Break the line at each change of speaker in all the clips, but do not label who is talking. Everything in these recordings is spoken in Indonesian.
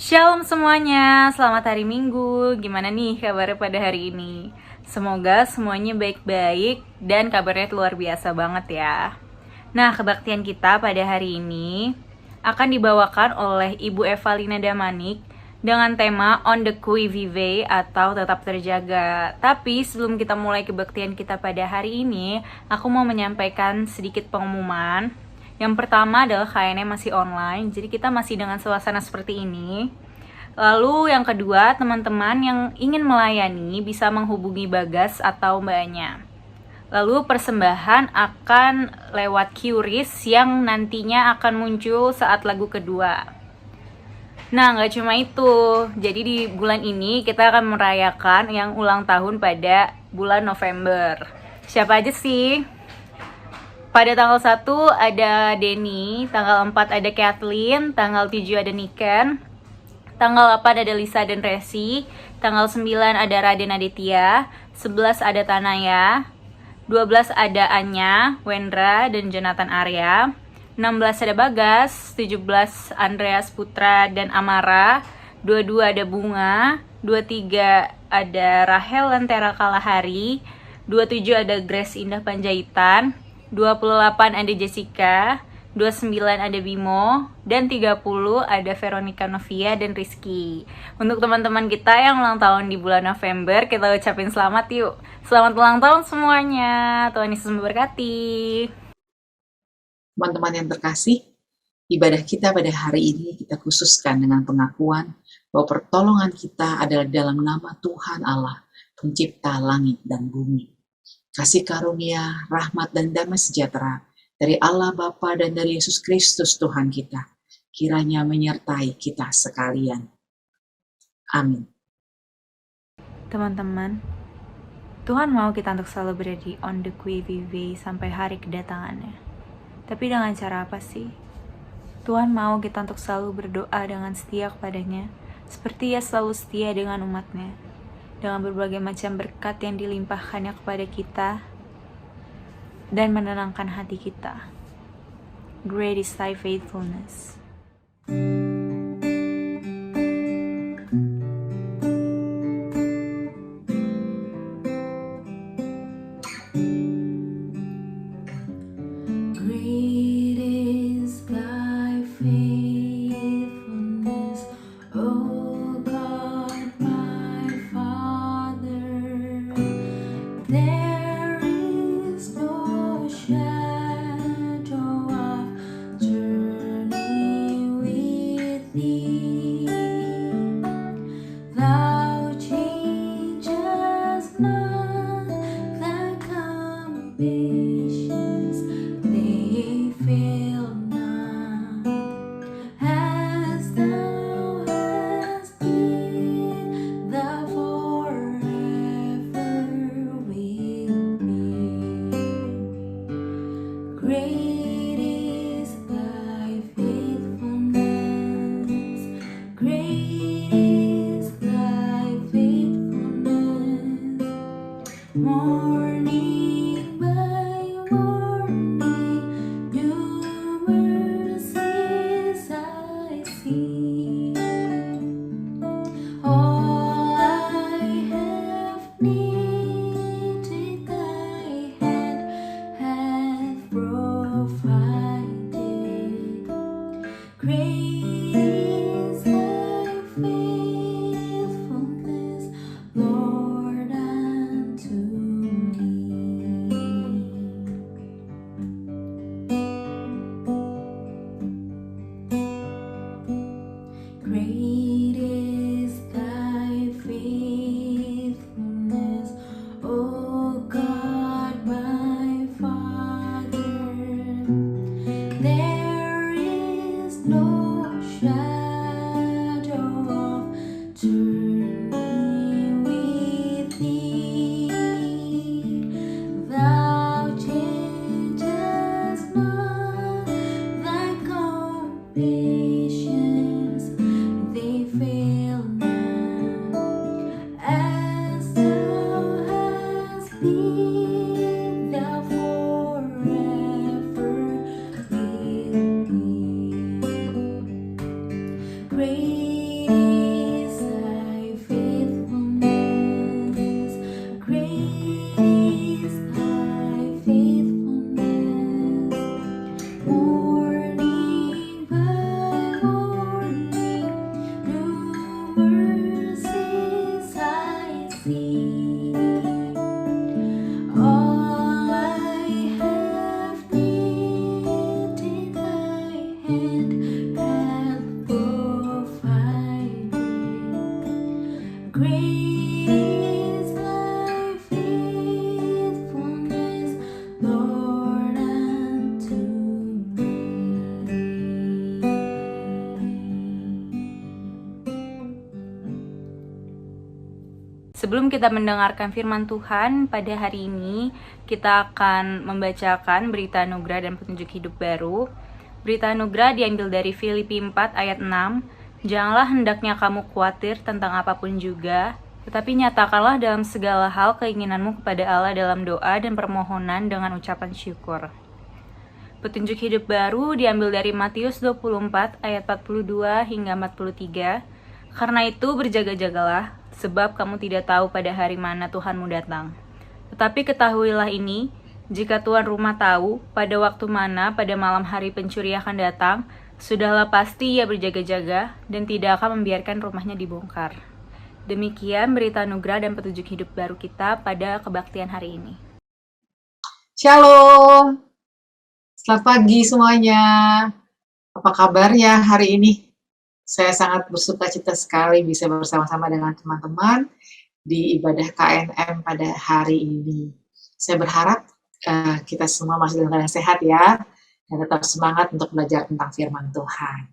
Shalom semuanya, selamat hari Minggu. Gimana nih kabarnya pada hari ini? Semoga semuanya baik-baik dan kabarnya luar biasa banget ya. Nah, kebaktian kita pada hari ini akan dibawakan oleh Ibu Evalina Damanik dengan tema On the Qui Vive atau Tetap Terjaga. Tapi sebelum kita mulai kebaktian kita pada hari ini, aku mau menyampaikan sedikit pengumuman. Yang pertama adalah KNM masih online, jadi kita masih dengan suasana seperti ini. Lalu yang kedua, teman-teman yang ingin melayani bisa menghubungi Bagas atau Mbaknya. Lalu persembahan akan lewat QRIS yang nantinya akan muncul saat lagu kedua. Nah, nggak cuma itu. Jadi di bulan ini kita akan merayakan yang ulang tahun pada bulan November. Siapa aja sih? Pada tanggal 1 ada Denny, tanggal 4 ada Kathleen, tanggal 7 ada Niken, tanggal 8 ada Lisa dan Resi, tanggal 9 ada Raden Aditya, 11 ada Tanaya, 12 ada Anya, Wendra, dan Jonathan Arya, 16 ada Bagas, 17 Andreas Putra dan Amara, 22 ada Bunga, 23 ada Rahel Lentera Kalahari, 27 ada Grace Indah Panjaitan, 28 ada Jessica, 29 ada Bimo, dan 30 ada Veronica Novia dan Rizky. Untuk teman-teman kita yang ulang tahun di bulan November, kita ucapin selamat yuk. Selamat ulang tahun semuanya. Tuhan Yesus memberkati.
Teman-teman yang terkasih, ibadah kita pada hari ini kita khususkan dengan pengakuan bahwa pertolongan kita adalah dalam nama Tuhan Allah, pencipta langit dan bumi. Kasih karunia, rahmat, dan damai sejahtera dari Allah Bapa dan dari Yesus Kristus Tuhan kita, kiranya menyertai kita sekalian. Amin.
Teman-teman, Tuhan mau kita untuk selalu berada di on the Qui Vive sampai hari kedatangannya. Tapi dengan cara apa sih? Tuhan mau kita untuk selalu berdoa dengan setia kepadanya, seperti Ia selalu setia dengan umatnya, dengan berbagai macam berkat yang dilimpahkannya kepada kita, dan menenangkan hati kita. Great is thy faithfulness.
Great is thy faithfulness, O God, my Father. There is no shadow of turning with thee. Thou changest not, thy compassions they fail not. As thou hast been, thou forever will be. Great is thy faithfulness. Great is thy faithfulness. Morning by morning, new mercies I see. All I have needed, thy hand hath provided. Great is thy faithfulness, Lord, unto me. Great is thy faithfulness, O God, my Father. There is no shadow of turning with thee. Thou changest not, thy compassions they fail not. As thou hast been, thou forever will be. Great hand hath provided. Great is thy faithfulness, Lord, unto me.
Sebelum kita mendengarkan firman Tuhan pada hari ini, kita akan membacakan berita anugerah dan petunjuk hidup baru. Berita anugerah diambil dari Filipi 4 ayat 6. Janganlah hendaknya kamu khawatir tentang apapun juga, tetapi nyatakanlah dalam segala hal keinginanmu kepada Allah dalam doa dan permohonan dengan ucapan syukur. Petunjuk hidup baru diambil dari Matius 24 ayat 42 hingga 43. Karena itu berjaga-jagalah, sebab kamu tidak tahu pada hari mana Tuhanmu datang. Tetapi ketahuilah ini, jika tuan rumah tahu pada waktu mana pada malam hari pencuri akan datang, sudahlah pasti ia berjaga-jaga dan tidak akan membiarkan rumahnya dibongkar. Demikian berita anugerah dan petunjuk hidup baru kita pada kebaktian hari ini.
Shalom, selamat pagi semuanya. Apa kabarnya hari ini? Saya sangat bersukacita sekali bisa bersama-sama dengan teman-teman di ibadah KNM pada hari ini. Saya berharap kita semua masih dalam keadaan sehat ya, dan tetap semangat untuk belajar tentang firman Tuhan.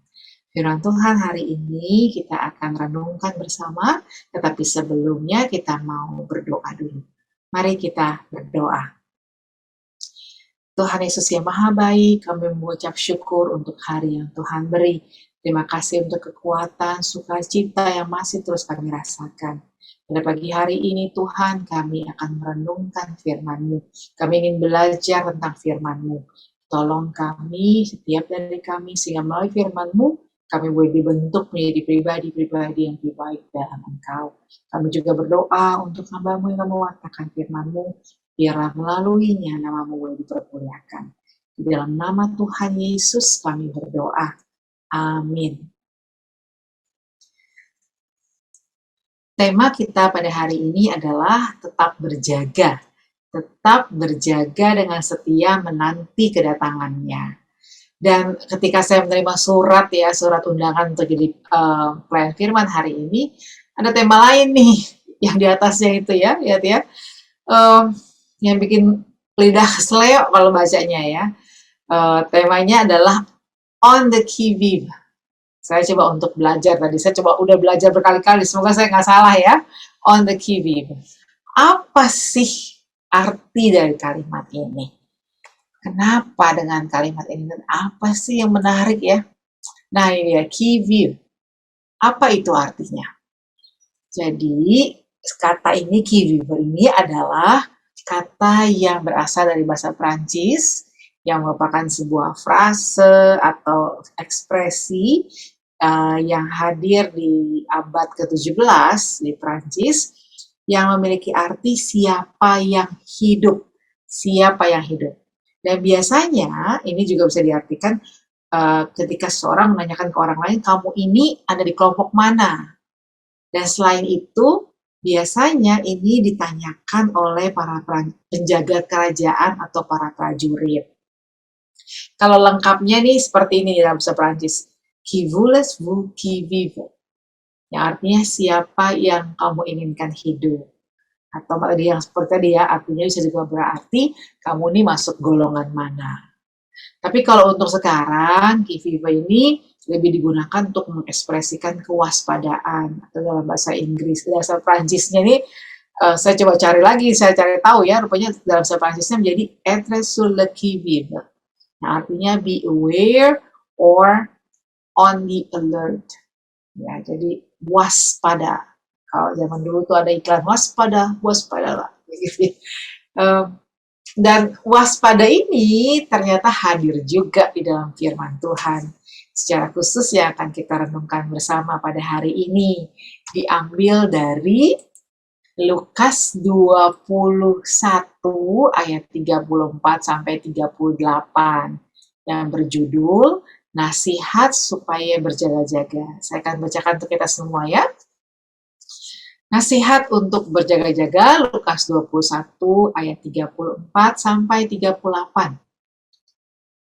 Firman Tuhan hari ini kita akan renungkan bersama, tetapi sebelumnya kita mau berdoa dulu. Mari kita berdoa. Tuhan Yesus yang Maha Baik, kami mengucap syukur untuk hari yang Tuhan beri. Terima kasih untuk kekuatan, sukacita yang masih terus kami rasakan. Pada pagi hari ini Tuhan, kami akan merenungkan firman-Mu. Kami ingin belajar tentang firman-Mu. Tolong kami, setiap dari kami, sehingga melalui firman-Mu, kami boleh dibentuk menjadi pribadi-pribadi yang lebih baik dalam Engkau. Kami juga berdoa untuk hamba-Mu yang mewartakan firman-Mu, biarlah melaluinya nama-Mu boleh dipermuliakan. Di dalam nama Tuhan Yesus kami berdoa. Amin. Tema kita pada hari ini adalah tetap berjaga. Tetap berjaga dengan setia menanti kedatangannya. Dan ketika saya menerima surat undangan untuk jadi pelayan firman hari ini, ada tema lain nih yang di atasnya itu ya, lihat ya, yang bikin lidah seleo kalau bacanya ya. Temanya adalah on the qui-vive. Saya coba untuk belajar tadi, saya udah belajar berkali-kali, semoga saya nggak salah ya. On the qui-vive. Apa sih arti dari kalimat ini? Kenapa dengan kalimat ini? Dan apa sih yang menarik ya? Nah ini ya, qui-vive. Apa itu artinya? Jadi, kata ini, qui-vive ini adalah kata yang berasal dari bahasa Prancis, yang merupakan sebuah frase atau ekspresi yang hadir di abad ke-17 di Prancis, yang memiliki arti siapa yang hidup. Siapa yang hidup. Dan biasanya ini juga bisa diartikan ketika seseorang menanyakan ke orang lain, kamu ini ada di kelompok mana? Dan selain itu, biasanya ini ditanyakan oleh para penjaga kerajaan atau para prajurit. Kalau lengkapnya nih seperti ini dalam bahasa Prancis. Qui voulez-vous qui vive? Yang artinya siapa yang kamu inginkan hidup. Atau yang seperti tadi ya, artinya bisa juga berarti kamu ini masuk golongan mana. Tapi kalau untuk sekarang, qui vive ini lebih digunakan untuk mengekspresikan kewaspadaan. Atau dalam bahasa Inggris, bahasa Prancisnya ini, saya coba cari lagi, saya cari tahu ya, rupanya dalam bahasa Prancisnya menjadi être sur le qui-vive. Nah, artinya be aware or on the alert. Ya, jadi waspada. Kalau zaman dulu tuh ada iklan waspadalah. Dan waspada ini ternyata hadir juga di dalam firman Tuhan. Secara khusus yang akan kita renungkan bersama pada hari ini diambil dari Lukas 21 ayat 34 sampai 38 yang berjudul Nasihat supaya berjaga-jaga. Saya akan bacakan untuk kita semua ya. Nasihat untuk berjaga-jaga, Lukas 21 ayat 34 sampai 38.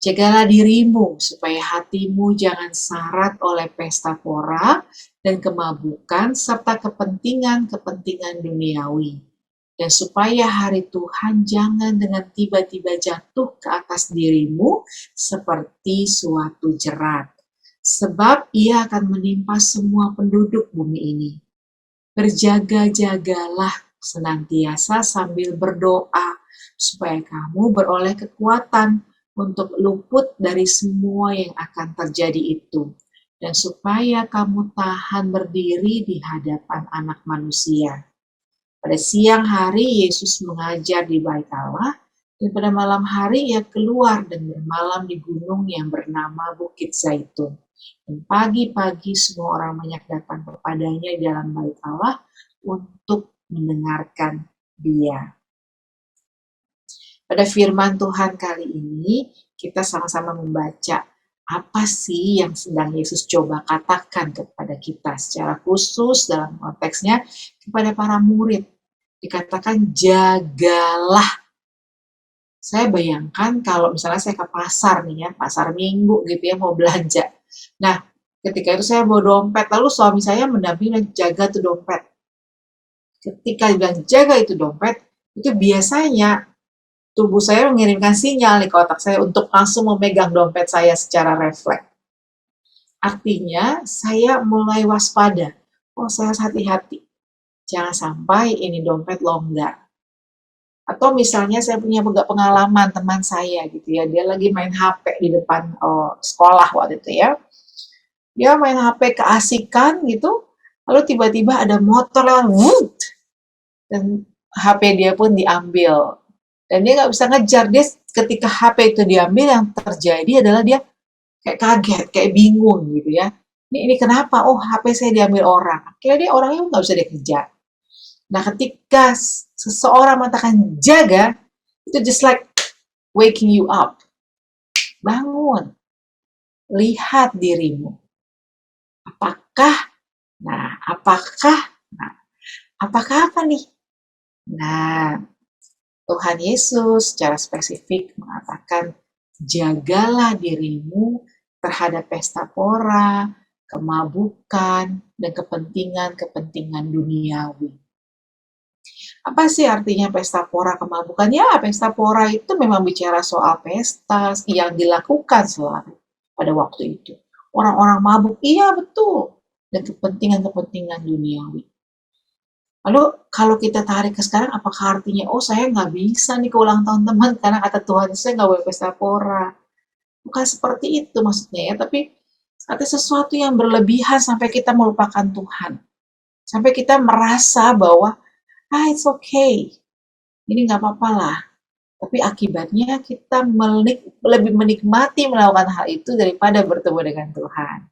Jagalah dirimu supaya hatimu jangan syarat oleh pesta pora dan kemabukan serta kepentingan-kepentingan duniawi. Dan supaya hari Tuhan jangan dengan tiba-tiba jatuh ke atas dirimu seperti suatu jerat. Sebab ia akan menimpa semua penduduk bumi ini. Berjaga-jagalah senantiasa sambil berdoa, supaya kamu beroleh kekuatan untuk luput dari semua yang akan terjadi itu, dan supaya kamu tahan berdiri di hadapan Anak Manusia. Pada siang hari Yesus mengajar di Bait Allah, dan pada malam hari ia keluar dan bermalam di gunung yang bernama Bukit Zaitun. Dan pagi-pagi semua orang banyak datang kepadanya di dalam Bait Allah untuk mendengarkan Dia. Pada firman Tuhan kali ini, kita sama-sama membaca apa sih yang sedang Yesus coba katakan kepada kita secara khusus dalam konteksnya kepada para murid. Dikatakan jagalah. Saya bayangkan kalau misalnya saya ke pasar nih ya, pasar minggu gitu ya, mau belanja. Nah, ketika itu saya bawa dompet, lalu suami saya mendampingi jaga tuh dompet. Ketika dibilang jaga itu dompet, itu biasanya tubuh saya mengirimkan sinyal nih ke otak saya untuk langsung memegang dompet saya secara refleks. Artinya, saya mulai waspada. Oh, saya harus hati-hati. Jangan sampai ini dompet longgar. Atau misalnya saya punya pengalaman teman saya gitu ya, dia lagi main HP di depan sekolah waktu itu ya. Dia main HP keasikan gitu, lalu tiba-tiba ada motor lewat, wut, dan HP dia pun diambil. Dan dia nggak bisa ngejar, dia ketika HP itu diambil yang terjadi adalah dia kayak kaget, kayak bingung gitu ya. Ini kenapa? Oh, HP saya diambil orang. Akhirnya dia orangnya nggak bisa dikejar. Nah, ketika seseorang mengatakan jaga, itu just like waking you up. Bangun. Lihat dirimu. Apakah? Nah, apakah apa nih? Nah, Tuhan Yesus secara spesifik mengatakan, jagalah dirimu terhadap pesta pora, kemabukan, dan kepentingan-kepentingan duniawi. Apa sih artinya pesta pora kemabukan? Ya, pesta pora itu memang bicara soal pesta yang dilakukan selalu pada waktu itu. Orang-orang mabuk, iya betul. Dan kepentingan-kepentingan duniawi. Lalu kalau kita tarik ke sekarang, apakah artinya, oh saya nggak bisa nih ke ulang tahun teman, karena kata Tuhan saya nggak boleh pesta pora. Bukan seperti itu maksudnya ya, tapi ada sesuatu yang berlebihan sampai kita melupakan Tuhan. Sampai kita merasa bahwa, it's okay, ini nggak apa-apa lah. Tapi akibatnya kita lebih menikmati melakukan hal itu daripada bertemu dengan Tuhan.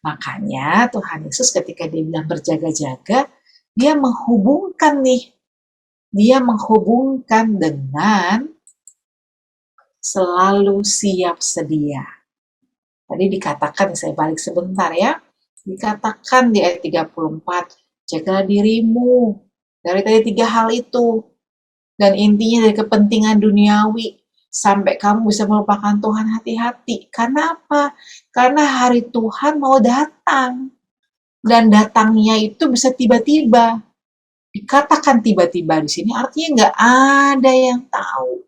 Makanya Tuhan Yesus ketika dia bilang berjaga-jaga, dia menghubungkan dengan selalu siap sedia. Tadi dikatakan, saya balik sebentar ya, dikatakan di ayat 34, jagalah dirimu dari tadi 3 hal itu. Dan intinya dari kepentingan duniawi, sampai kamu bisa melupakan Tuhan, hati-hati. Karena apa? Karena hari Tuhan mau datang. Dan datangnya itu bisa tiba-tiba. Dikatakan tiba-tiba di sini artinya nggak ada yang tahu.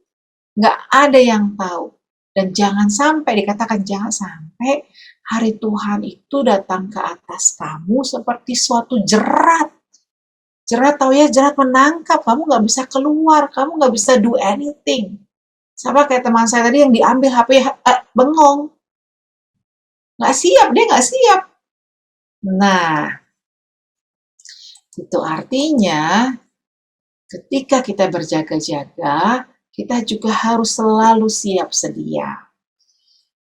Nggak ada yang tahu. Dan jangan sampai, dikatakan jangan sampai hari Tuhan itu datang ke atas kamu seperti suatu jerat. Jerat, tahu ya, jerat menangkap, kamu nggak bisa keluar, kamu nggak bisa do anything. Sama kayak teman saya tadi yang diambil HP, bengong. Nggak siap, dia nggak siap. Nah, itu artinya ketika kita berjaga-jaga, kita juga harus selalu siap sedia.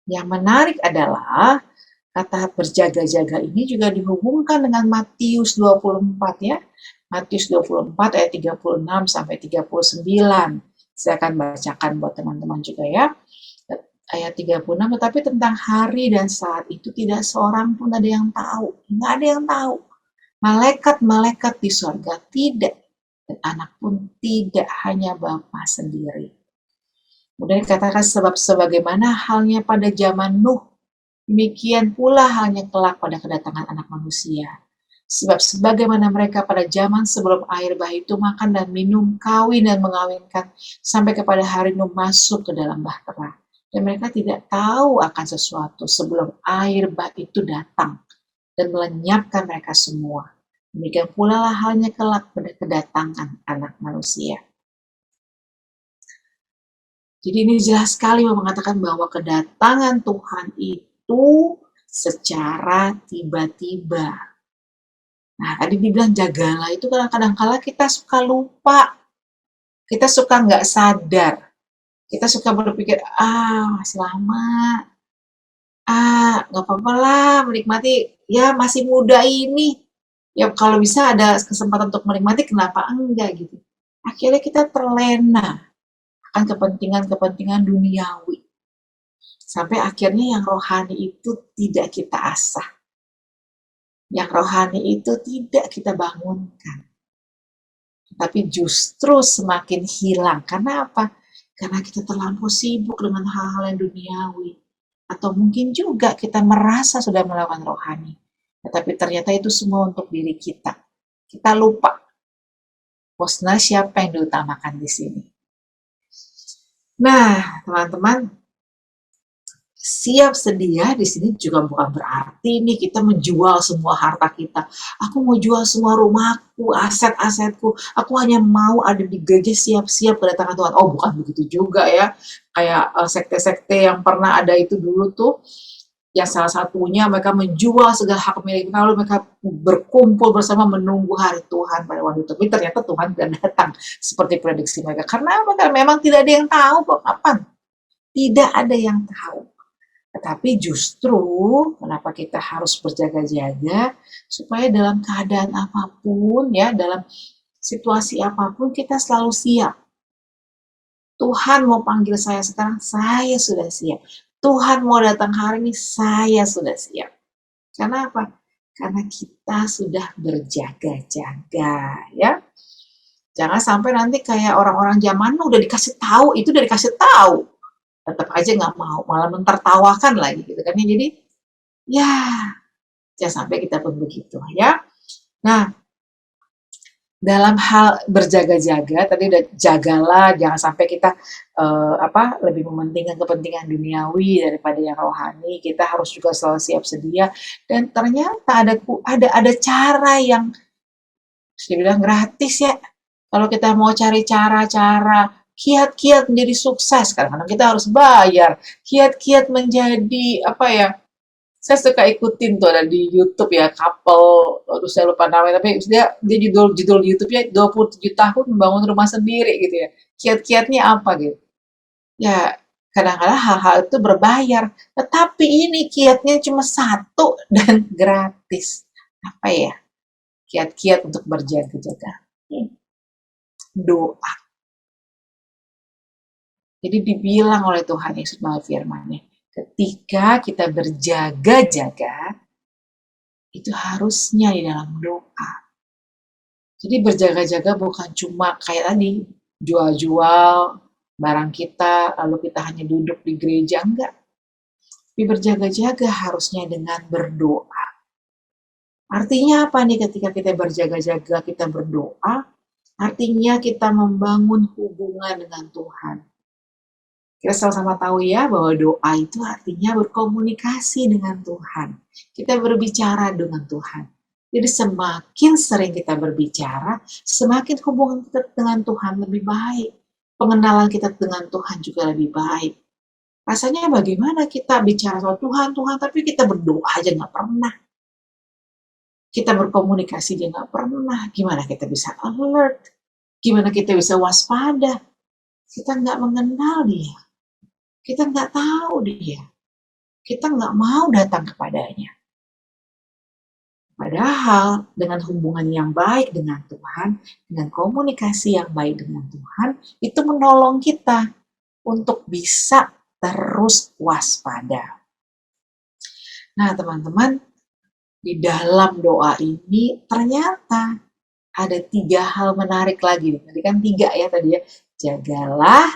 Yang menarik adalah kata berjaga-jaga ini juga dihubungkan dengan Matius 24 ya. Matius 24 ayat 36 sampai 39. Saya akan bacakan buat teman-teman juga ya. Ayat 36, tetapi tentang hari dan saat itu tidak seorang pun ada yang tahu. Nggak ada yang tahu. Malaikat-malaikat di surga tidak, dan anak pun tidak, hanya Bapa sendiri. Kemudian dikatakan sebab sebagaimana halnya pada zaman Nuh, demikian pula halnya kelak pada kedatangan Anak Manusia. Sebab sebagaimana mereka pada zaman sebelum air bah itu makan dan minum, kawin dan mengawinkan, sampai kepada hari Nuh masuk ke dalam bahtera. Dan mereka tidak tahu akan sesuatu sebelum air bah itu datang dan melenyapkan mereka semua. Demikian pula lah halnya kelak pada kedatangan Anak Manusia. Jadi ini jelas sekali mengatakan bahwa kedatangan Tuhan itu secara tiba-tiba. Nah, tadi dibilang jagalah itu kadang-kadang kala kita suka lupa, kita suka nggak sadar, kita suka berpikir, masih lama, nggak apa-apa lah menikmati, ya masih muda ini, ya kalau bisa ada kesempatan untuk menikmati, kenapa enggak gitu. Akhirnya kita terlena akan kepentingan-kepentingan duniawi. Sampai akhirnya yang rohani itu tidak kita asah. Yang rohani itu tidak kita bangunkan. Tapi justru semakin hilang. Karena apa? Karena kita terlampau sibuk dengan hal-hal yang duniawi. Atau mungkin juga kita merasa sudah melakukan rohani. Tetapi ternyata itu semua untuk diri kita. Kita lupa. Bosnya siapa yang diutamakan di sini? Nah, teman-teman, siap sedia di sini juga bukan berarti nih kita menjual semua harta kita. Aku mau jual semua rumahku, aset-asetku. Aku hanya mau ada di gereja siap-siap kedatangan Tuhan. Oh, bukan begitu juga ya. Kayak sekte-sekte yang pernah ada itu dulu tuh, yang salah satunya mereka menjual segala hak milik mereka, lalu mereka berkumpul bersama menunggu hari Tuhan pada waktu itu. Tapi ternyata Tuhan tidak datang seperti prediksi mereka. Karena mereka memang tidak ada yang tahu kok kapan. Tidak ada yang tahu. Tetapi justru kenapa kita harus berjaga-jaga supaya dalam keadaan apapun ya, dalam situasi apapun kita selalu siap. Tuhan mau panggil saya sekarang, saya sudah siap. Tuhan mau datang hari ini, saya sudah siap. Karena apa? Karena kita sudah berjaga-jaga ya. Jangan sampai nanti kayak orang-orang zaman udah dikasih tahu, itu udah dikasih tahu. Tetap aja nggak mau, malah mentertawakan lagi gitu kan. Jadi ya, jangan sampai kita pun begitu ya. Nah, dalam hal berjaga-jaga tadi udah jagalah, jangan sampai kita lebih mementingkan kepentingan duniawi daripada yang rohani. Kita harus juga selalu siap sedia. Dan ternyata ada cara yang saya bilang gratis ya. Kalau kita mau cari cara-cara kiat-kiat menjadi sukses, kadang-kadang kita harus bayar. Kiat-kiat menjadi apa ya? Saya suka ikutin tuh ada di YouTube ya, couple, aduh saya lupa namanya, tapi dia judul YouTube-nya 27 tahun membangun rumah sendiri gitu ya. Kiat-kiatnya apa gitu. Ya, kadang-kadang hal-hal itu berbayar, tetapi ini kiatnya cuma satu dan gratis. Apa ya? Kiat-kiat untuk berjaga-jaga. Doa. Jadi dibilang oleh Tuhan Yesus melalui firman-Nya, ketika kita berjaga-jaga, itu harusnya di dalam doa. Jadi berjaga-jaga bukan cuma kayak tadi, jual-jual barang kita, lalu kita hanya duduk di gereja, enggak. Tapi berjaga-jaga harusnya dengan berdoa. Artinya apa nih ketika kita berjaga-jaga, kita berdoa? Artinya kita membangun hubungan dengan Tuhan. Kita sama-sama tahu ya bahwa doa itu artinya berkomunikasi dengan Tuhan. Kita berbicara dengan Tuhan. Jadi semakin sering kita berbicara, semakin hubungan kita dengan Tuhan lebih baik. Pengenalan kita dengan Tuhan juga lebih baik. Rasanya bagaimana kita bicara soal Tuhan, tapi kita berdoa aja nggak pernah. Kita berkomunikasi aja nggak pernah. Gimana kita bisa alert? Gimana kita bisa waspada? Kita nggak mengenal dia. Kita nggak tahu dia. Kita nggak mau datang kepadanya. Padahal dengan hubungan yang baik dengan Tuhan, dengan komunikasi yang baik dengan Tuhan, itu menolong kita untuk bisa terus waspada. Nah teman-teman, di dalam doa ini ternyata ada 3 hal menarik lagi. Tadi kan 3 ya tadi ya. Jagalah,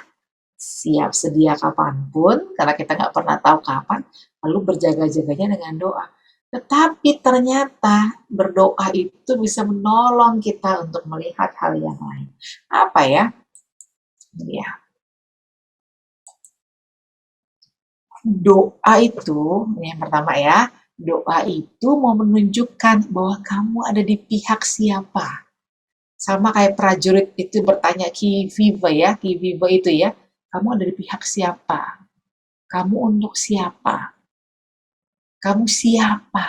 siap sedia kapanpun, karena kita nggak pernah tahu kapan, lalu berjaga-jaganya dengan doa. Tetapi ternyata berdoa itu bisa menolong kita untuk melihat hal yang lain. Apa ya? Ini ya. Doa itu, ini yang pertama ya, doa itu mau menunjukkan bahwa kamu ada di pihak siapa. Sama kayak prajurit itu bertanya Ki Viva ya, Ki Viva itu ya, kamu ada di pihak siapa? Kamu untuk siapa? Kamu siapa?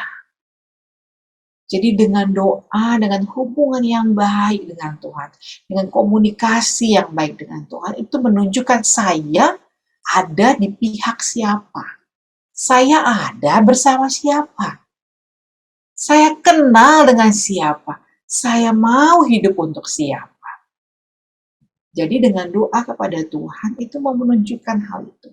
Jadi dengan doa, dengan hubungan yang baik dengan Tuhan, dengan komunikasi yang baik dengan Tuhan, itu menunjukkan saya ada di pihak siapa. Saya ada bersama siapa. Saya kenal dengan siapa. Saya mau hidup untuk siapa. Jadi dengan doa kepada Tuhan itu mau menunjukkan hal itu.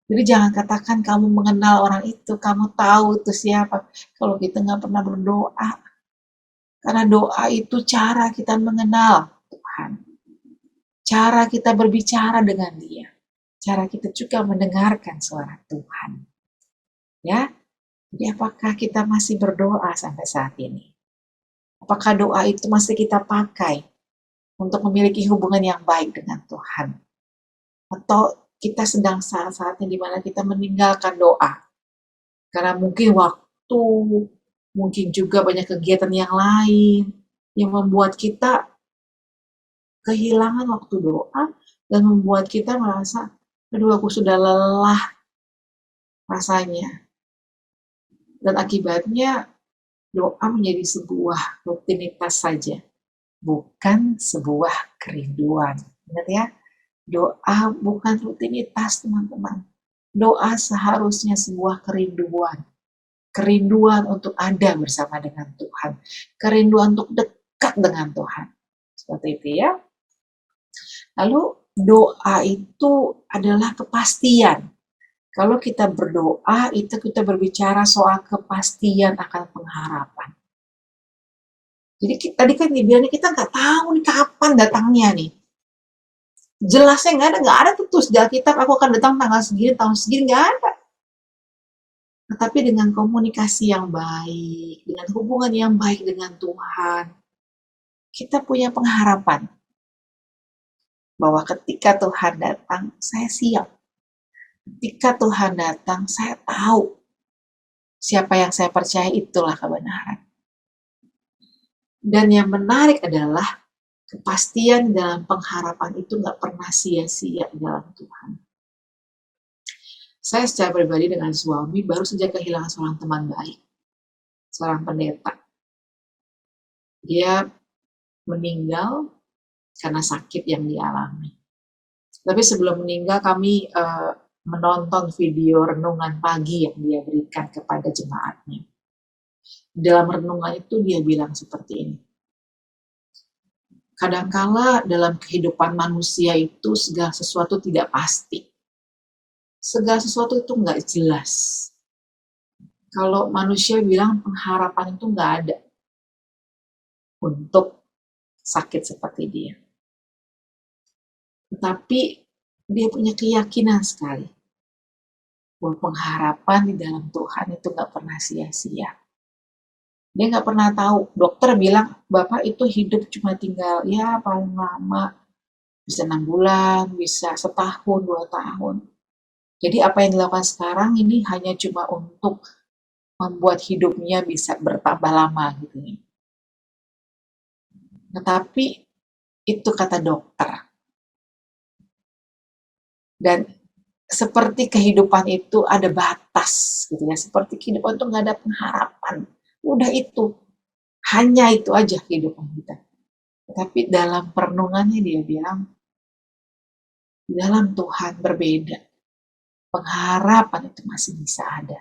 Jadi jangan katakan kamu mengenal orang itu, kamu tahu itu siapa. Kalau kita nggak pernah berdoa, karena doa itu cara kita mengenal Tuhan. Cara kita berbicara dengan Dia. Cara kita juga mendengarkan suara Tuhan. Ya, jadi apakah kita masih berdoa sampai saat ini? Apakah doa itu masih kita pakai untuk memiliki hubungan yang baik dengan Tuhan? Atau kita sedang saat-saatnya di mana kita meninggalkan doa? Karena mungkin waktu, mungkin juga banyak kegiatan yang lain yang membuat kita kehilangan waktu doa dan membuat kita merasa, aduh aku sudah lelah rasanya. Dan akibatnya doa menjadi sebuah rutinitas saja, bukan sebuah kerinduan. Ingat ya, doa bukan rutinitas teman-teman. Doa seharusnya sebuah kerinduan. Kerinduan untuk ada bersama dengan Tuhan. Kerinduan untuk dekat dengan Tuhan. Seperti itu ya. Lalu doa itu adalah kepastian. Kalau kita berdoa, itu kita berbicara soal kepastian akan pengharapan. Jadi tadi kan dibilangnya kita nggak tahu nih kapan datangnya nih. Jelasnya nggak ada tuh tulis di Alkitab aku akan datang tanggal segini, tahun segini, nggak ada. Tetapi dengan komunikasi yang baik, dengan hubungan yang baik dengan Tuhan, kita punya pengharapan bahwa ketika Tuhan datang, saya siap. Ketika Tuhan datang, saya tahu siapa yang saya percaya itulah kebenaran. Dan yang menarik adalah kepastian dalam pengharapan itu nggak pernah sia-sia dalam Tuhan. Saya secara pribadi dengan suami baru saja kehilangan seorang teman baik, seorang pendeta. Dia meninggal karena sakit yang dialami. Tapi sebelum meninggal kami menonton video renungan pagi yang dia berikan kepada jemaatnya. Dalam renungan itu dia bilang seperti ini. Kadangkala dalam kehidupan manusia itu segala sesuatu tidak pasti. Segala sesuatu itu nggak jelas. Kalau manusia bilang pengharapan itu nggak ada untuk sakit seperti dia. Tetapi dia punya keyakinan sekali bahwa pengharapan di dalam Tuhan itu nggak pernah sia-sia. Dia nggak pernah tahu. Dokter bilang, Bapak itu hidup cuma tinggal ya paling lama bisa 6 bulan, bisa setahun, 2 tahun. Jadi apa yang dilakukan sekarang ini hanya cuma untuk membuat hidupnya bisa bertambah lama gitu ya. Tetapi itu kata dokter. Dan seperti kehidupan itu ada batas gitu ya. Seperti kehidupan itu nggak ada pengharapan. Udah itu. Hanya itu aja kehidupan kita. Tapi dalam perenungannya dia bilang, dalam Tuhan berbeda. Pengharapan itu masih bisa ada.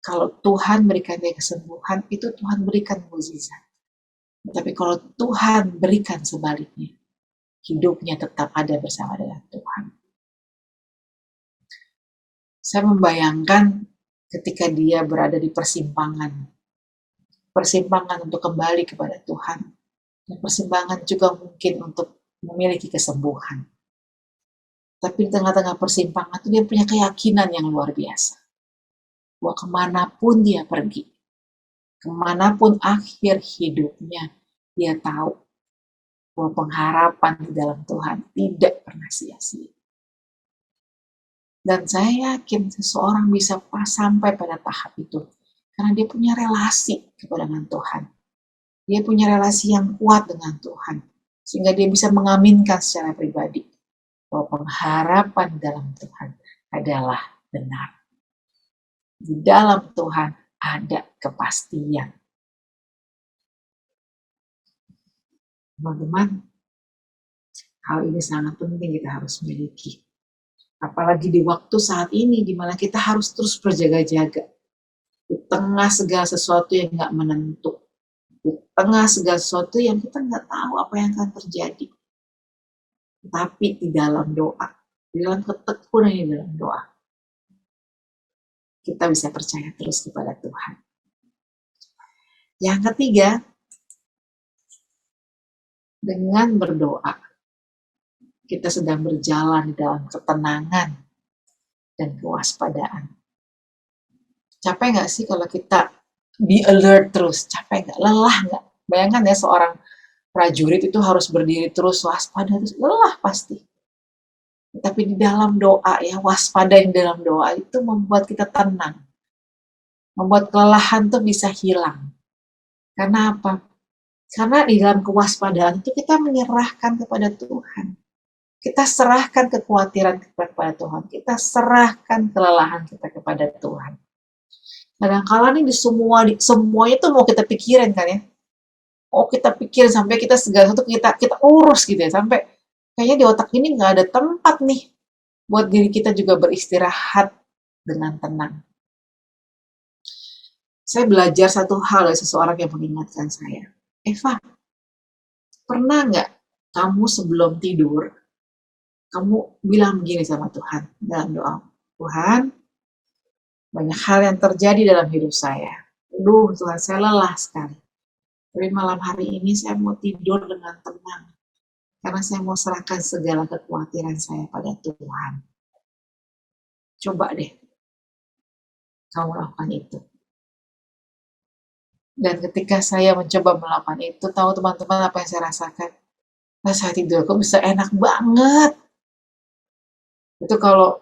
Kalau Tuhan berikan dia kesembuhan, itu Tuhan berikan mukjizat. Tapi kalau Tuhan berikan sebaliknya, hidupnya tetap ada bersama dengan Tuhan. Saya membayangkan ketika dia berada di persimpangan. Persimpangan untuk kembali kepada Tuhan. Dan persimpangan juga mungkin untuk memiliki kesembuhan. Tapi di tengah-tengah persimpangan itu dia punya keyakinan yang luar biasa. Bahwa kemanapun dia pergi, kemanapun akhir hidupnya, dia tahu bahwa pengharapan di dalam Tuhan tidak pernah sia-sia. Dan saya yakin seseorang bisa sampai pada tahap itu karena dia punya relasi dengan Tuhan. Dia punya relasi yang kuat dengan Tuhan, sehingga dia bisa mengaminkan secara pribadi bahwa pengharapan dalam Tuhan adalah benar. Di dalam Tuhan ada kepastian. Teman-teman, hal ini sangat penting kita harus miliki. Apalagi di waktu saat ini, di mana kita harus terus berjaga-jaga. Di tengah segala sesuatu yang nggak menentu. Di tengah segala sesuatu yang kita nggak tahu apa yang akan terjadi. Tapi di dalam doa, di dalam ketekunan di dalam doa, kita bisa percaya terus kepada Tuhan. Yang ketiga, dengan berdoa, kita sedang berjalan dalam ketenangan dan kewaspadaan. Capek nggak sih kalau kita be alert terus? Capek nggak? Lelah nggak? Bayangkan ya seorang prajurit itu harus berdiri terus, waspada terus, lelah pasti. Tapi di dalam doa ya, waspada yang dalam doa itu membuat kita tenang. Membuat kelelahan tuh bisa hilang. Karena apa? Karena di dalam kewaspadaan itu kita menyerahkan kepada Tuhan. Kita serahkan kekhawatiran kita kepada Tuhan. Kita serahkan kelelahan kita kepada Tuhan. Kadang-kala nih semuanya tuh mau kita pikirin kan ya. Oh kita pikirin sampai kita segala sesuatu kita urus gitu ya. Sampai kayaknya di otak ini nggak ada tempat nih buat diri kita juga beristirahat dengan tenang. Saya belajar satu hal dari seseorang yang mengingatkan saya. Eva, pernah nggak kamu sebelum tidur, kamu bilang begini sama Tuhan dalam doa, Tuhan, banyak hal yang terjadi dalam hidup saya. Tuhan, saya lelah sekali. Tapi malam hari ini saya mau tidur dengan tenang. Karena saya mau serahkan segala kekhawatiran saya pada Tuhan. Coba deh, kamu lakukan itu. Dan ketika saya mencoba melakukan itu, tahu teman-teman apa yang saya rasakan? Nah, saya tidur kok bisa enak banget. Itu kalau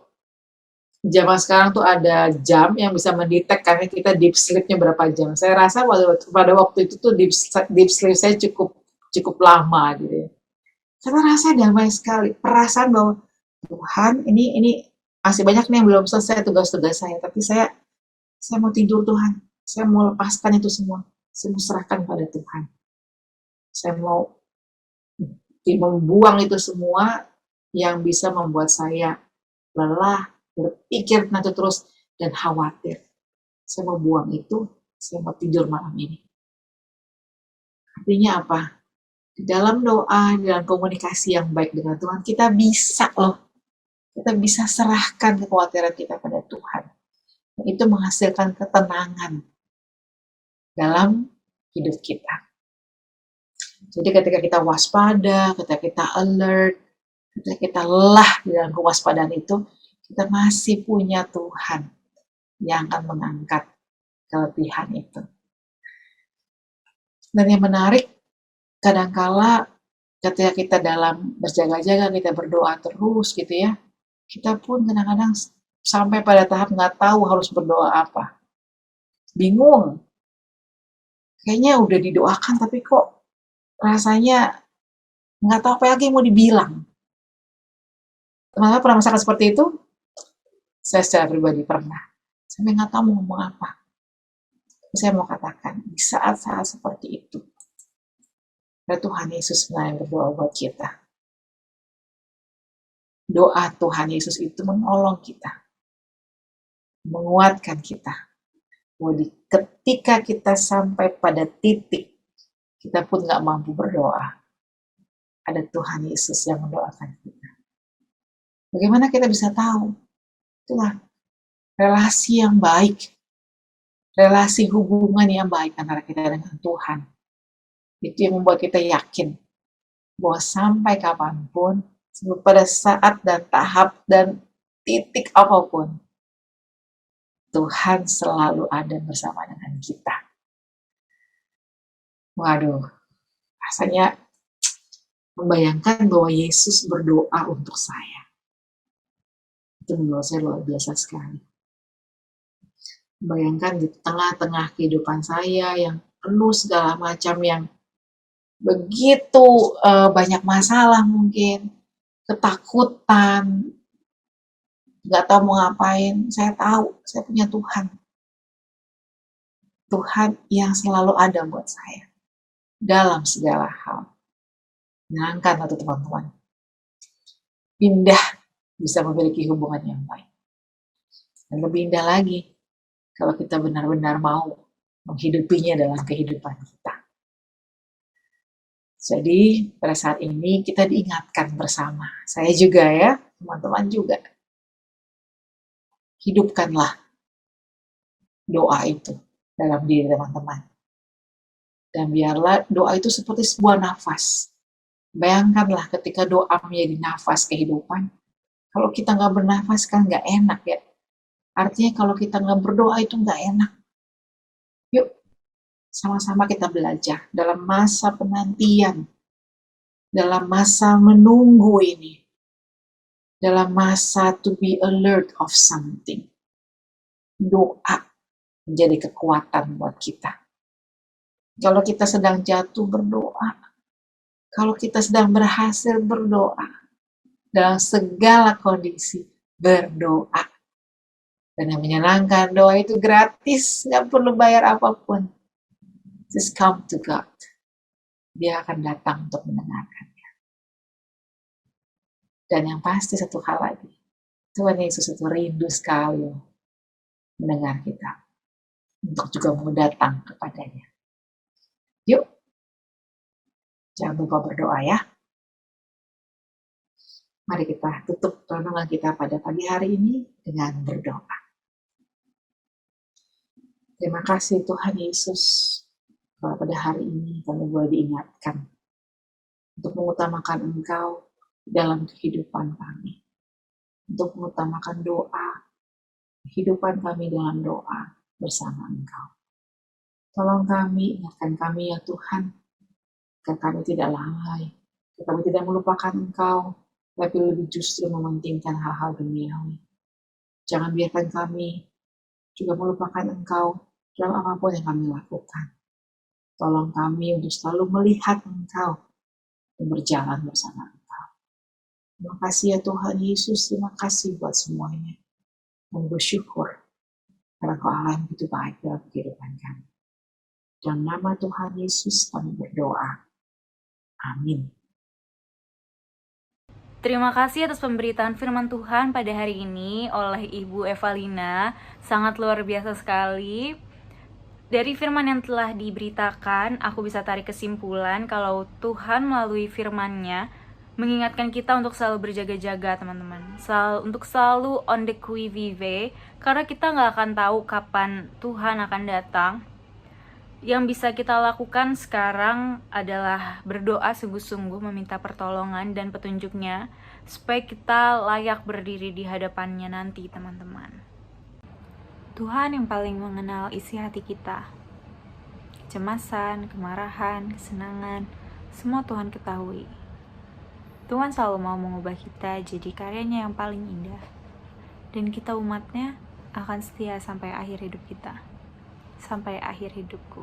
zaman sekarang tuh ada jam yang bisa mendetek karena kita deep sleep-nya berapa jam. Saya rasa pada waktu itu tuh deep sleep saya cukup lama gitu ya. Saya rasa damai sekali, perasaan bahwa Tuhan ini masih banyak nih yang belum selesai tugas-tugas saya, tapi saya mau tidur Tuhan. Saya mau lepaskan itu semua. Saya mau serahkan pada Tuhan. Saya mau membuang itu semua yang bisa membuat saya lelah, berpikir nanti terus, dan khawatir. Saya mau buang itu, saya mau tidur malam ini. Artinya apa? Di dalam doa, di dalam komunikasi yang baik dengan Tuhan, kita bisa loh. Kita bisa serahkan kekhawatiran kita pada Tuhan. Dan itu menghasilkan ketenangan dalam hidup kita. Jadi ketika kita waspada, ketika kita alert, ketika kita lelah di dalam kewaspadaan itu, kita masih punya Tuhan yang akan mengangkat kelebihan itu. Dan yang menarik, kadangkala ketika kita dalam berjaga-jaga, kita berdoa terus gitu ya, kita pun kadang-kadang sampai pada tahap nggak tahu harus berdoa apa. Bingung. Kayaknya udah didoakan tapi kok rasanya nggak tahu apa lagi mau dibilang. Teman-teman pernah merasakan seperti itu? Saya secara pribadi pernah. Sampai nggak tahu mau ngomong apa. Saya mau katakan, di saat-saat seperti itu, Tuhan Yesus yang berdoa buat kita. Doa Tuhan Yesus itu menolong kita. Menguatkan kita. Ketika kita sampai pada titik kita pun nggak mampu berdoa, ada Tuhan Yesus yang mendoakan kita. Bagaimana kita bisa tahu? Itulah relasi yang baik, relasi hubungan yang baik antara kita dengan Tuhan. Itu yang membuat kita yakin bahwa sampai kapanpun pada saat dan tahap dan titik apapun, Tuhan selalu ada bersama dengan kita. Waduh, rasanya membayangkan bahwa Yesus berdoa untuk saya. Itu menurut saya luar biasa sekali. Bayangkan di tengah-tengah kehidupan saya yang penuh segala macam yang begitu banyak masalah mungkin, ketakutan, nggak tahu mau ngapain, saya tahu saya punya Tuhan. Tuhan yang selalu ada buat saya dalam segala hal. Menyenangkan atau teman-teman. Indah bisa memiliki hubungan yang baik. Dan lebih indah lagi kalau kita benar-benar mau menghidupinya dalam kehidupan kita. Jadi pada saat ini kita diingatkan bersama. Saya juga ya, teman-teman juga. Hidupkanlah doa itu dalam diri teman-teman. Dan biarlah doa itu seperti sebuah nafas. Bayangkanlah ketika doa menjadi nafas kehidupan. Kalau kita nggak bernafas kan nggak enak ya. Artinya kalau kita nggak berdoa itu nggak enak. Yuk, sama-sama kita belajar dalam masa penantian, dalam masa menunggu ini, dalam masa to be alert of something. Doa menjadi kekuatan buat kita. Kalau kita sedang jatuh, berdoa. Kalau kita sedang berhasil, berdoa. Dalam segala kondisi, berdoa. Dan yang menyenangkan, doa itu gratis, nggak perlu bayar apapun. Just come to God. Dia akan datang untuk mendengarkannya. Dan yang pasti satu hal lagi, Tuhan Yesus itu rindu sekali mendengar kita. Untuk juga mau datang kepadanya. Yuk, jangan lupa berdoa ya. Mari kita tutup renungan kita pada pagi hari ini dengan berdoa. Terima kasih Tuhan Yesus, kalau pada hari ini kami boleh diingatkan untuk mengutamakan Engkau dalam kehidupan kami. Untuk mengutamakan doa, kehidupan kami dalam doa bersama Engkau. Tolong kami, ingatkan kami ya Tuhan, agar kami tidak lalai, agar kami tidak melupakan Engkau, tapi lebih justru mementingkan hal-hal duniawi. Jangan biarkan kami juga melupakan Engkau dalam apapun yang kami lakukan. Tolong kami untuk selalu melihat Engkau dan berjalan bersama Engkau. Terima kasih ya Tuhan Yesus, terima kasih buat semuanya. Dan bersyukur karena Kau Allah yang begitu baik dalam kehidupan kami. Dalam nama Tuhan Yesus kami berdoa. Amin.
Terima kasih atas pemberitaan firman Tuhan pada hari ini oleh Ibu Evalina. Sangat luar biasa sekali. Dari firman yang telah diberitakan, aku bisa tarik kesimpulan kalau Tuhan melalui firman-Nya mengingatkan kita untuk selalu berjaga-jaga, teman-teman. Untuk selalu on the qui vive, karena kita nggak akan tahu kapan Tuhan akan datang. Yang bisa kita lakukan sekarang adalah berdoa sungguh-sungguh, meminta pertolongan dan petunjuknya, supaya kita layak berdiri di hadapannya nanti, teman-teman. Tuhan yang paling mengenal isi hati kita. Kecemasan, kemarahan, kesenangan, semua Tuhan ketahui. Tuhan selalu mau mengubah kita jadi karyanya yang paling indah. Dan kita umatnya akan setia sampai akhir hidup kita. Sampai akhir hidupku.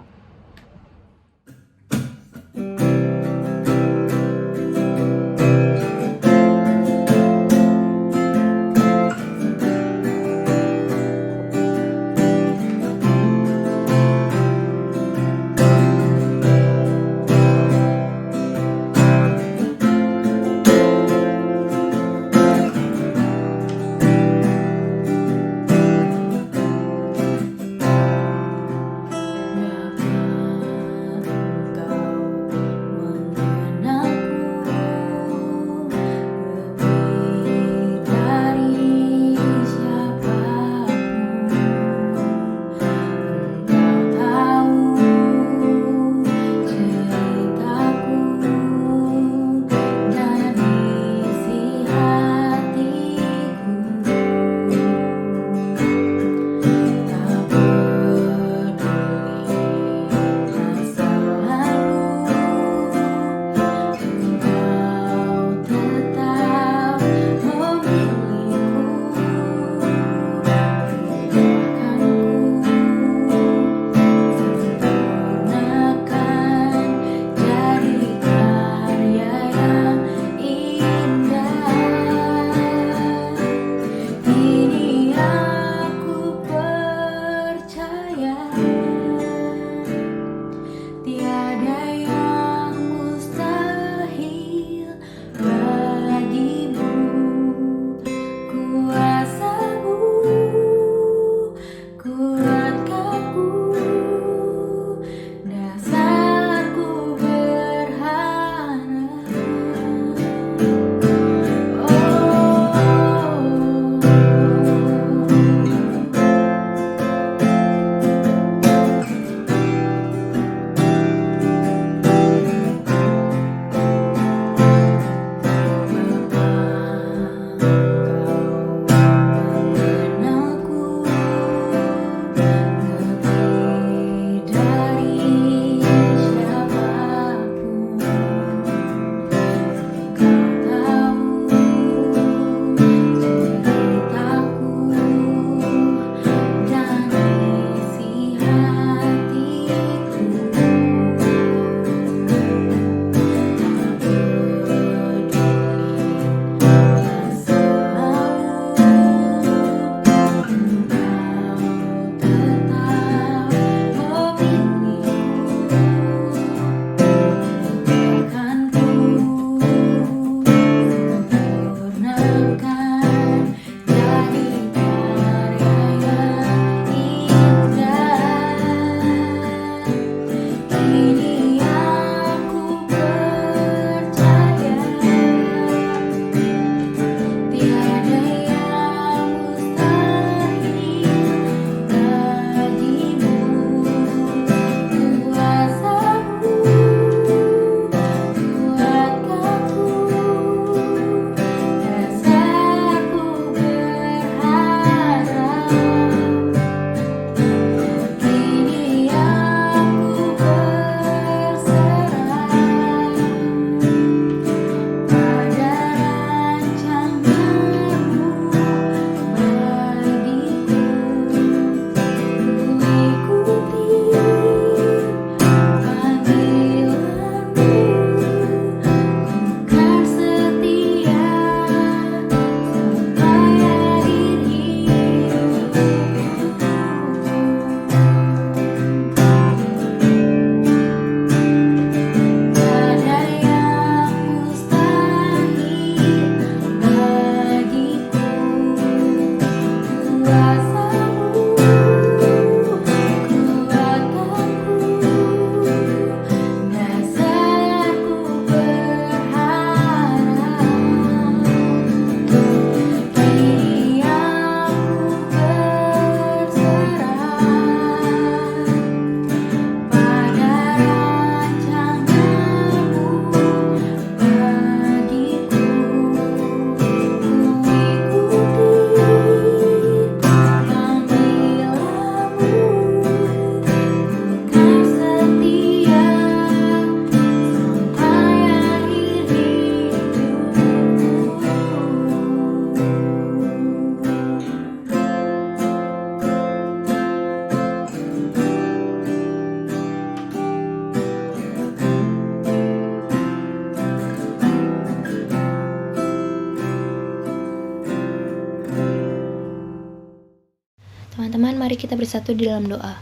Mari kita bersatu di dalam doa.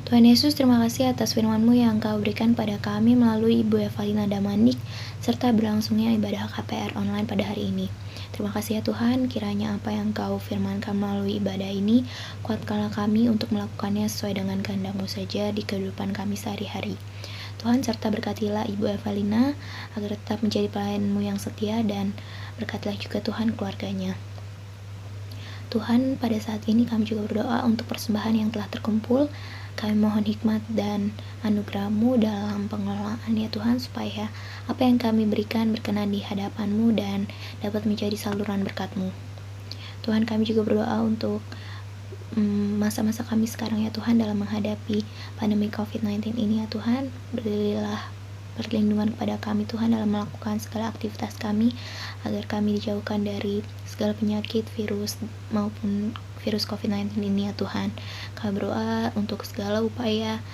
Tuhan Yesus, terima kasih atas firman-Mu yang Engkau berikan pada kami melalui Ibu Evalina Damanik, serta berlangsungnya ibadah KPR online pada hari ini. Terima kasih ya Tuhan, kiranya apa yang Engkau firmankan melalui ibadah ini, kuatkanlah kami untuk melakukannya sesuai dengan kehendak-Mu saja di kehidupan kami sehari-hari. Tuhan, serta berkatilah Ibu Evalina agar tetap menjadi pelayan-Mu yang setia, dan berkatilah juga Tuhan keluarganya. Tuhan, pada saat ini kami juga berdoa untuk persembahan yang telah terkumpul. Kami mohon hikmat dan anugerah-Mu dalam pengelolaan ya Tuhan, supaya apa yang kami berikan berkenan di hadapan-Mu dan dapat menjadi saluran berkat-Mu. Tuhan, kami juga berdoa untuk masa-masa kami sekarang ya Tuhan, dalam menghadapi pandemi COVID-19 ini ya Tuhan. Berilah perlindungan kepada kami Tuhan dalam melakukan segala aktivitas kami, agar kami dijauhkan dari segala penyakit, virus maupun virus COVID-19 ini ya Tuhan. Kami berdoa untuk segala upaya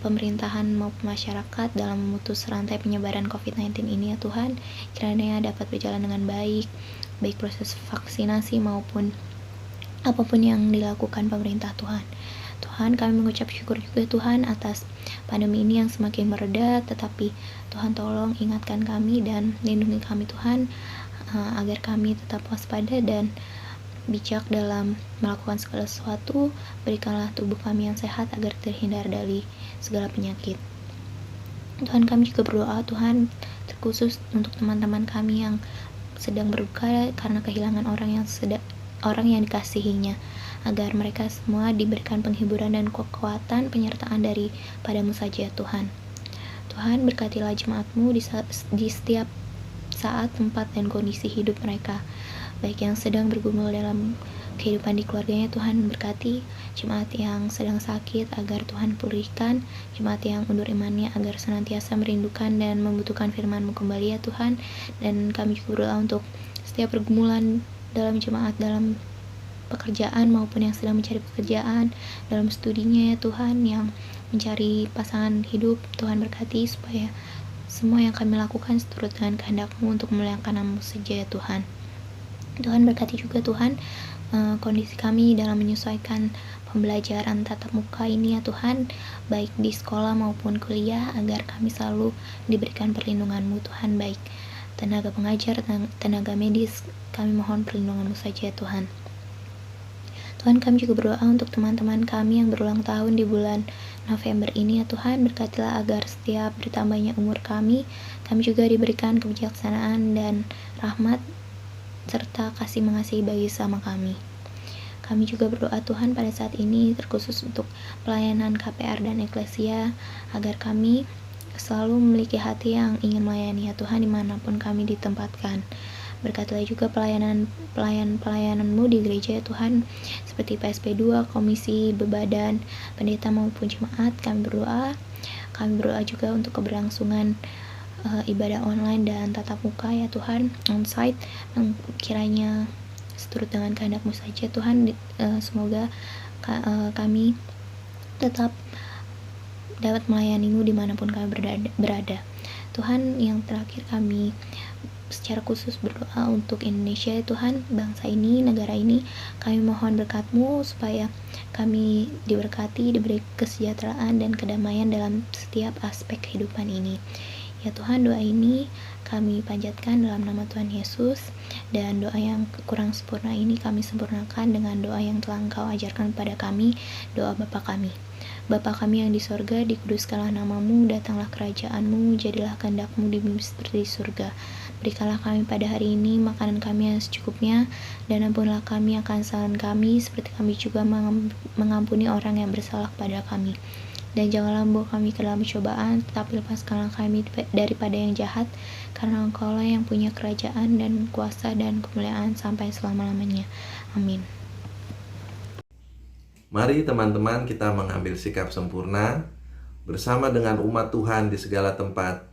pemerintahan maupun masyarakat dalam memutus rantai penyebaran COVID-19 ini ya Tuhan, kiranya dapat berjalan dengan baik proses vaksinasi maupun apapun yang dilakukan pemerintah Tuhan. Tuhan, kami mengucap syukur juga Tuhan atas pandemi ini yang semakin mereda, tetapi Tuhan tolong ingatkan kami dan lindungi kami Tuhan, agar kami tetap waspada dan bijak dalam melakukan segala sesuatu. Berikanlah tubuh kami yang sehat agar terhindar dari segala penyakit. Tuhan, kami juga berdoa Tuhan, terkhusus untuk teman-teman kami yang sedang berduka karena kehilangan orang yang dikasihinya, agar mereka semua diberikan penghiburan dan kekuatan penyertaan daripada-Mu saja Tuhan. Tuhan, berkatilah jemaat-Mu di setiap saat, tempat, dan kondisi hidup mereka, baik yang sedang bergumul dalam kehidupan di keluarganya. Tuhan, berkati jemaat yang sedang sakit agar Tuhan pulihkan, jemaat yang undur imannya agar senantiasa merindukan dan membutuhkan firman-Mu kembali ya Tuhan. Dan kami juga berdoa untuk setiap pergumulan dalam jemaat, dalam pekerjaan maupun yang sedang mencari pekerjaan, dalam studinya ya Tuhan, yang mencari pasangan hidup. Tuhan, berkati supaya semua yang kami lakukan seturut dengan kehendak-Mu untuk memuliakan nama-Mu saja ya Tuhan. Tuhan, berkati juga Tuhan kondisi kami dalam menyesuaikan pembelajaran tatap muka ini ya Tuhan, baik di sekolah maupun kuliah, agar kami selalu diberikan perlindungan-Mu Tuhan, baik tenaga pengajar, tenaga medis, kami mohon perlindungan-Mu saja ya Tuhan. Tuhan, kami juga berdoa untuk teman-teman kami yang berulang tahun di bulan November ini ya Tuhan. Berkatilah agar setiap bertambahnya umur kami juga diberikan kebijaksanaan dan rahmat serta kasih mengasihi bagi sama kami. Kami juga berdoa Tuhan pada saat ini terkhusus untuk pelayanan KPR dan Eklesia, agar kami selalu memiliki hati yang ingin melayani ya Tuhan dimanapun kami ditempatkan. Berkatilah juga pelayan-Mu di gereja ya Tuhan, seperti PSP2, komisi, bebadan, pendeta maupun jemaat. Kami berdoa juga untuk keberlangsungan ibadah online dan tatap muka ya Tuhan, onsite, yang kiranya seturut dengan kehendak-Mu saja Tuhan. Semoga kami tetap dapat melayani-Mu dimanapun kami berada. Tuhan, yang terakhir kami secara khusus berdoa untuk Indonesia ya Tuhan, bangsa ini, negara ini. Kami mohon berkat-Mu supaya kami diberkati, diberi kesejahteraan dan kedamaian dalam setiap aspek kehidupan ini ya Tuhan. Doa ini kami panjatkan dalam nama Tuhan Yesus, dan doa yang kurang sempurna ini kami sempurnakan dengan doa yang telah Engkau ajarkan kepada kami, doa Bapa kami. Bapa kami yang di sorga, dikuduskanlah nama-Mu, datanglah kerajaan-Mu, jadilah kehendak-Mu di bumi seperti di surga. Berikanlah kami pada hari ini makanan kami yang secukupnya, dan ampunilah kami akan kesalahan kami, seperti kami juga mengampuni orang yang bersalah kepada kami. Dan janganlah membawa kami ke dalam cobaan, tetapi lepaskanlah kami daripada yang jahat, karena Engkau-lah yang punya kerajaan dan kuasa dan kemuliaan sampai selama-lamanya. Amin.
Mari teman-teman, kita mengambil sikap sempurna bersama dengan umat Tuhan di segala tempat.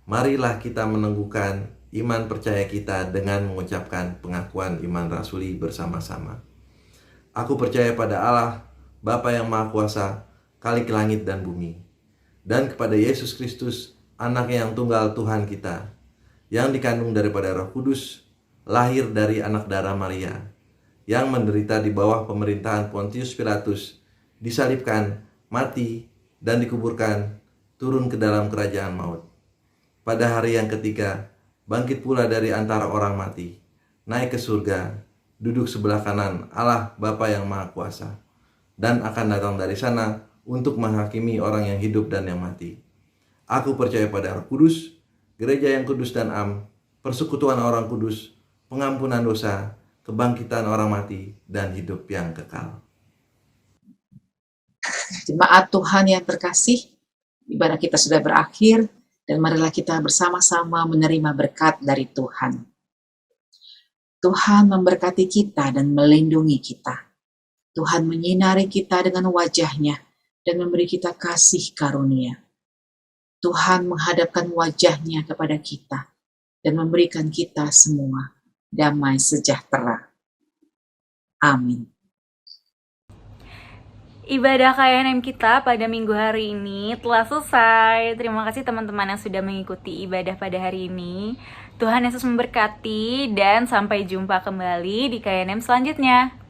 Marilah kita meneguhkan iman percaya kita dengan mengucapkan pengakuan iman rasuli bersama-sama. Aku percaya pada Allah, Bapa yang Maha Kuasa, Khalik langit dan bumi, dan kepada Yesus Kristus, Anak-Nya yang tunggal Tuhan kita, yang dikandung daripada Roh Kudus, lahir dari anak darah Maria, yang menderita di bawah pemerintahan Pontius Pilatus, disalibkan, mati, dan dikuburkan, turun ke dalam kerajaan maut. Pada hari yang ketiga, bangkit pula dari antara orang mati, naik ke surga, duduk sebelah kanan Allah Bapa yang Maha Kuasa, dan akan datang dari sana untuk menghakimi orang yang hidup dan yang mati. Aku percaya pada Roh Kudus, gereja yang kudus dan am, persekutuan orang kudus, pengampunan dosa, kebangkitan orang mati, dan hidup yang kekal.
Jemaat Tuhan yang terkasih, ibadah kita sudah berakhir, dan marilah kita bersama-sama menerima berkat dari Tuhan. Tuhan memberkati kita dan melindungi kita. Tuhan menyinari kita dengan wajah-Nya dan memberi kita kasih karunia. Tuhan menghadapkan wajah-Nya kepada kita dan memberikan kita semua damai sejahtera. Amin.
Ibadah KNM kita pada minggu hari ini telah selesai. Terima kasih teman-teman yang sudah mengikuti ibadah pada hari ini. Tuhan Yesus memberkati dan sampai jumpa kembali di KNM selanjutnya.